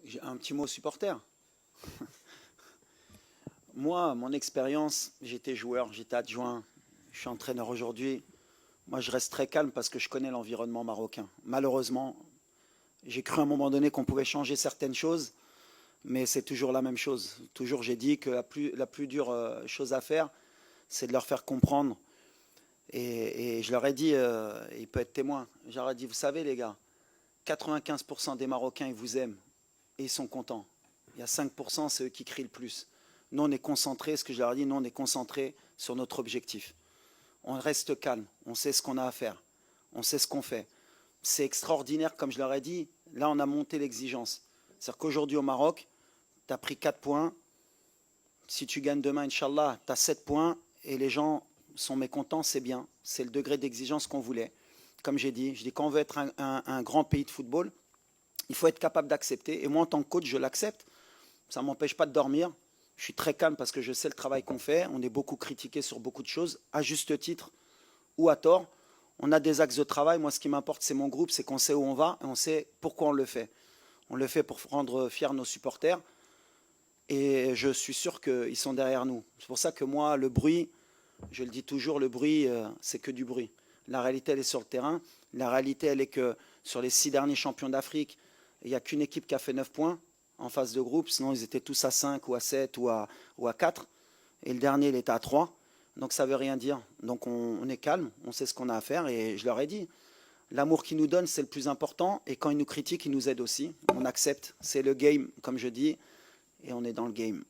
J'ai un petit mot supporter. Moi, mon expérience, j'étais joueur, j'étais adjoint, je suis entraîneur aujourd'hui. Moi, je reste très calme parce que je connais l'environnement marocain. Malheureusement, j'ai cru à un moment donné qu'on pouvait changer certaines choses, mais c'est toujours la même chose. Toujours, j'ai dit que la plus dure chose à faire, c'est de leur faire comprendre. Et je leur ai dit, il peut être témoin, je leur ai dit, vous savez les gars, 95% des Marocains, ils vous aiment et ils sont contents. Il y a 5%, c'est eux qui crient le plus. Nous, on est concentrés, ce que je leur ai dit, nous, on est concentrés sur notre objectif. On reste calme, on sait ce qu'on a à faire, on sait ce qu'on fait. C'est extraordinaire, comme je leur ai dit, là, on a monté l'exigence. C'est-à-dire qu'aujourd'hui, au Maroc, tu as pris 4 points. Si tu gagnes demain, Inch'Allah, tu as 7 points et les gens sont mécontents, c'est bien. C'est le degré d'exigence qu'on voulait. Comme j'ai dit, je dis qu'on veut être un grand pays de football, il faut être capable d'accepter. Et moi, en tant que coach, je l'accepte. Ça ne m'empêche pas de dormir. Je suis très calme parce que je sais le travail qu'on fait. On est beaucoup critiqué sur beaucoup de choses, à juste titre ou à tort. On a des axes de travail. Moi, ce qui m'importe, c'est mon groupe, c'est qu'on sait où on va et on sait pourquoi on le fait. On le fait pour rendre fiers nos supporters. Et je suis sûr qu'ils sont derrière nous. C'est pour ça que moi, le bruit, je le dis toujours, le bruit, c'est que du bruit. La réalité, elle est sur le terrain. La réalité, elle est que sur les 6 derniers champions d'Afrique, il n'y a qu'une équipe qui a fait 9 points en phase de groupe. Sinon, ils étaient tous à 5 ou à 7 ou à 4. Et le dernier, il était à 3. Donc, ça ne veut rien dire. Donc, on est calme, on sait ce qu'on a à faire. Et je leur ai dit, l'amour qu'ils nous donnent, c'est le plus important. Et quand ils nous critiquent, ils nous aident aussi. On accepte. C'est le game, comme je dis. Et on est dans le game.